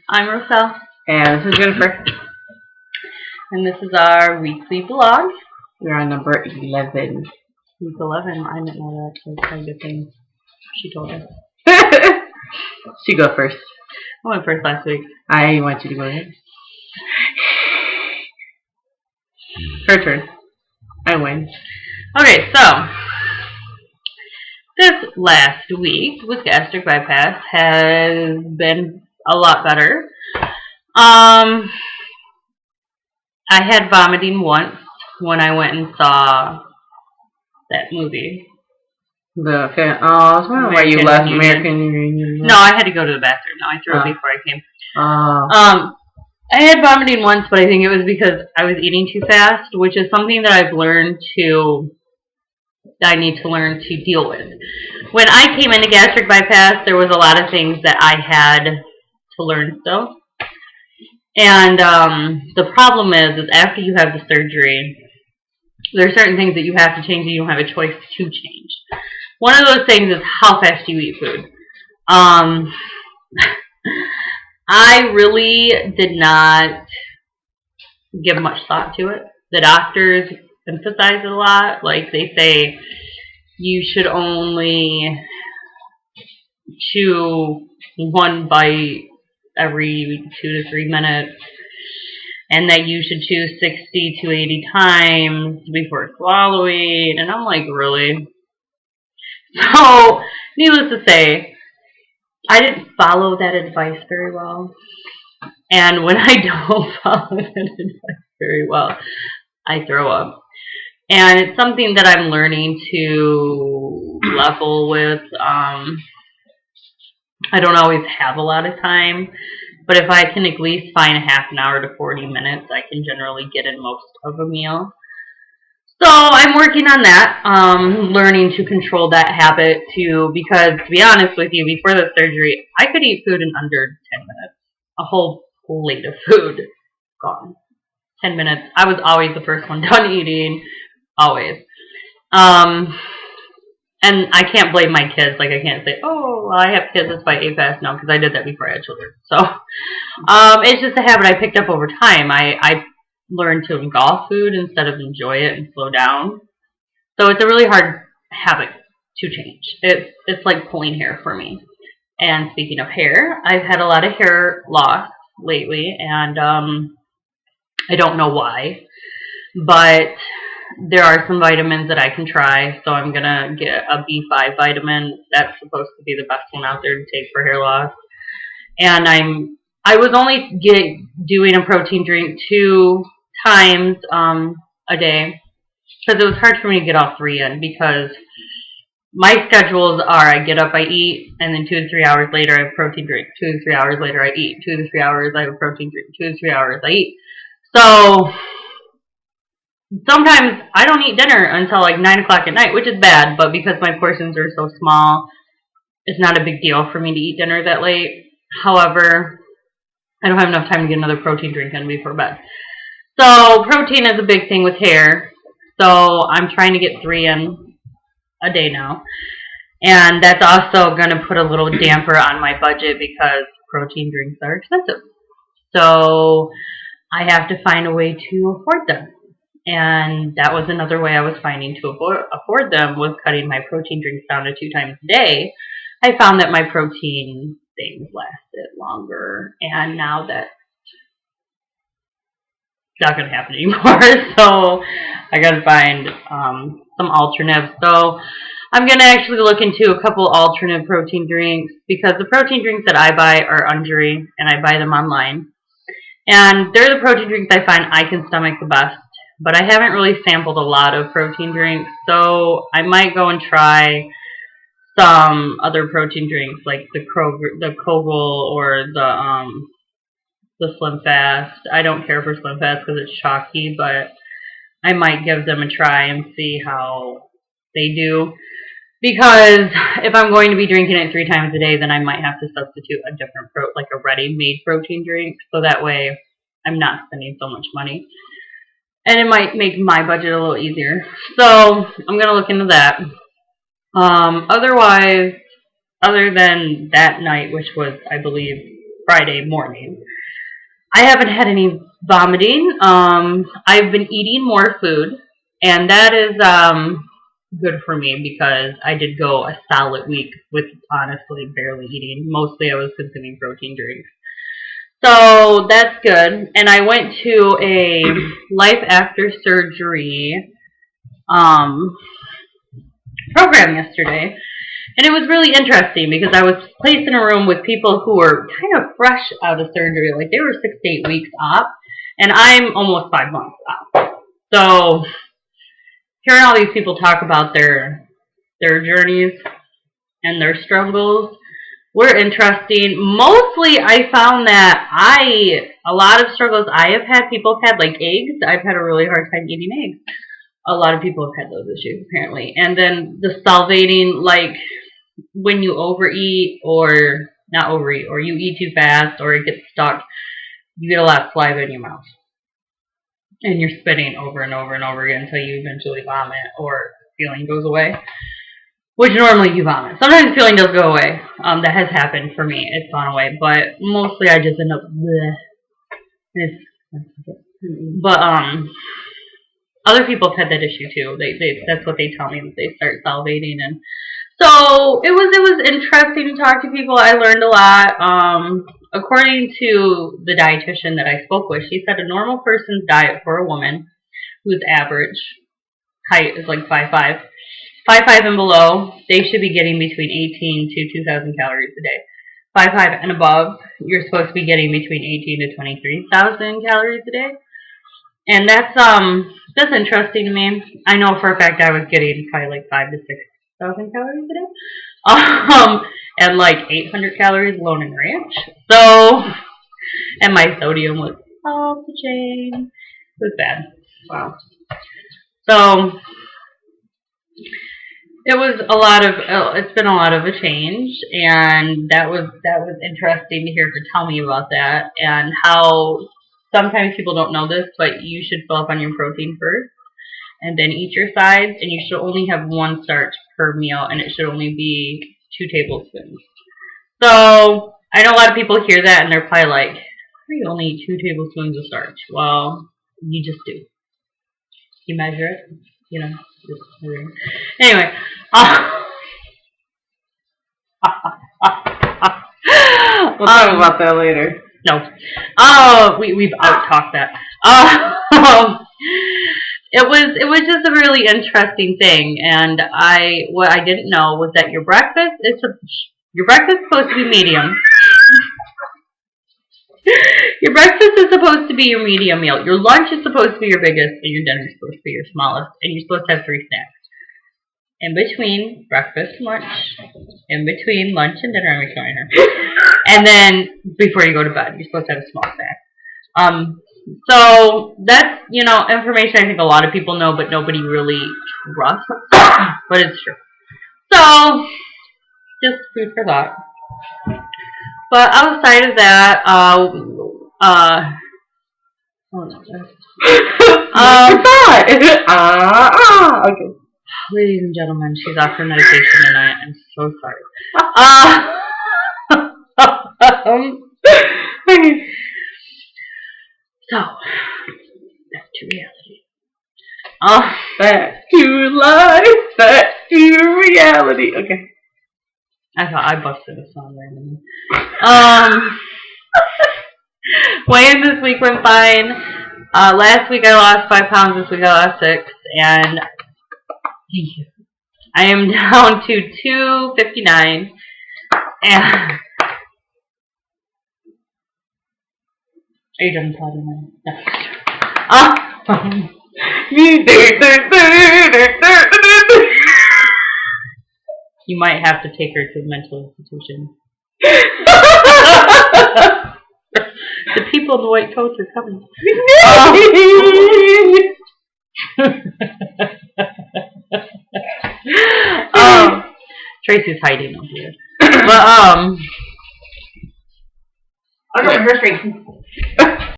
I'm Roselle, And this is Jennifer. and this is our weekly vlog. We're on number 11. Week 11. I didn't know that. That's kind of thing she told us. She go first. I went first last week. I want you to go ahead. Her turn. I win. Okay, so this last week with gastric bypass has been a lot better. I had vomiting once when I went and saw that movie. I was wondering why you left American Union. No, I had to go to the bathroom. No, I threw it before I came. Oh. I had vomiting once, but I think it was because I was eating too fast, which is something that I need to learn to deal with. When I came into gastric bypass, there was a lot of things that I had to learn still. And the problem is after you have the surgery, there are certain things that you have to change and you don't have a choice to change. One of those things is how fast you eat food. I really did not give much thought to it. The doctors emphasize it a lot. Like they say you should only chew one bite every 2 to 3 minutes, and that you should chew 60 to 80 times before swallowing. And I'm like, really? So, needless to say, I didn't follow that advice very well. And when I don't follow that advice very well, I throw up. And it's something that I'm learning to level with. I don't always have a lot of time, but if I can at least find a half an hour to 40 minutes, I can generally get in most of a meal. So I'm working on that, learning to control that habit too, because to be honest with you, before the surgery, I could eat food in under 10 minutes. A whole plate of food gone. 10 minutes. I was always the first one done eating. Always. And I can't blame my kids. Like, I can't say, oh, well, I have kids, that's why I ate fast. No, because I did that before I had children. So, it's just a habit I picked up over time. I learned to engulf food instead of enjoy it and slow down. So it's a really hard habit to change. It's like pulling hair for me. And speaking of hair, I've had a lot of hair loss lately, and I don't know why, but there are some vitamins that I can try. So I'm gonna get a B5 vitamin. That's supposed to be the best one out there to take for hair loss. And I was only doing a protein drink 2 times a day, because it was hard for me to get all 3 in, because my schedules are I get up, I eat, and then 2 to 3 hours later I have a protein drink. 2 to 3 hours later I eat. 2 to 3 hours I have a protein drink. 2 to 3 hours I eat. So sometimes I don't eat dinner until like 9 o'clock at night, which is bad, but because my portions are so small, it's not a big deal for me to eat dinner that late. However, I don't have enough time to get another protein drink in before bed. So protein is a big thing with hair. So I'm trying to get 3 in a day now. And that's also going to put a little damper on my budget because protein drinks are expensive. So I have to find a way to afford them. And that was another way I was finding to afford them, was cutting my protein drinks down to 2 times a day. I found that my protein things lasted longer, and now that's not going to happen anymore. So I got to find some alternatives. So I'm going to actually look into a couple alternate protein drinks, because the protein drinks that I buy are Undri, and I buy them online. And they're the protein drinks I find I can stomach the best. But I haven't really sampled a lot of protein drinks, so I might go and try some other protein drinks like the Kogel or the Slim Fast. I don't care for Slim Fast because it's chalky, but I might give them a try and see how they do. Because if I'm going to be drinking it 3 times a day, then I might have to substitute a different like a ready-made protein drink, so that way I'm not spending so much money. And it might make my budget a little easier. So I'm going to look into that. Otherwise, other than that night, which was, I believe, Friday morning. I haven't had any vomiting. I've been eating more food, and that is good for me because I did go a solid week with honestly barely eating. Mostly I was consuming protein drinks. So that's good. And I went to a life after surgery program yesterday. And it was really interesting because I was placed in a room with people who were kind of fresh out of surgery. Like they were 6 to 8 weeks off. And I'm almost 5 months off. So hearing all these people talk about their journeys and their struggles were interesting. Mostly I found that a lot of struggles I have had, people have had, like eggs. I've had a really hard time eating eggs. A lot of people have had those issues apparently. And then the salivating, like when you overeat or not overeat, or you eat too fast or it gets stuck, you get a lot of saliva in your mouth. And you're spitting over and over and over again until you eventually vomit or feeling goes away. Which normally you vomit. Sometimes feeling does go away. That has happened for me. It's gone away. But mostly I just end up bleh. But other people have had that issue too. That's what they tell me, that they start salivating, and so it was interesting to talk to people. I learned a lot. According to the dietitian that I spoke with, she said a normal person's diet for a woman whose average height is like 5'5", 5'5" and below, they should be getting between 18 to 2,000 calories a day. 5'5" and above, you're supposed to be getting between 18 to 23,000 calories a day. And that's interesting to me. I know for a fact I was getting probably like 5,000 to 6,000 calories a day. And like 800 calories alone in ranch. So, and my sodium was off the chain. It was bad. Wow. So, it was it's been a lot of a change, and that was interesting to hear her tell me about that, and how sometimes people don't know this, but you should fill up on your protein first, and then eat your sides, and you should only have 1 starch per meal, and it should only be 2 tablespoons. So, I know a lot of people hear that, and they're probably like, you only eat 2 tablespoons of starch. Well, you just do. You measure it, you know. Anyway. We'll talk about that later. No. We've out-talked that. It was just a really interesting thing, and what I didn't know was that your breakfast is supposed to be medium. Your breakfast is supposed to be your medium meal. Your lunch is supposed to be your biggest, and your dinner is supposed to be your smallest, and you're supposed to have 3 snacks. In between breakfast and lunch, in between lunch and dinner, and then before you go to bed, you're supposed to have a small snack. So that's, information I think a lot of people know, but nobody really trusts. But it's true. So, just food for thought. But outside of that, okay. Ladies and gentlemen, she's off her medication tonight. I'm so sorry. So, back to reality. Back to life, back to reality. Okay. I thought I busted a song randomly. Weighing this week went fine. Last week I lost 5 pounds. This week I lost 6, and I am down to 259. And are you done talking now? You might have to take her to a mental institution. The people in the white coats are coming. Tracy's hiding over here. But I got her straight.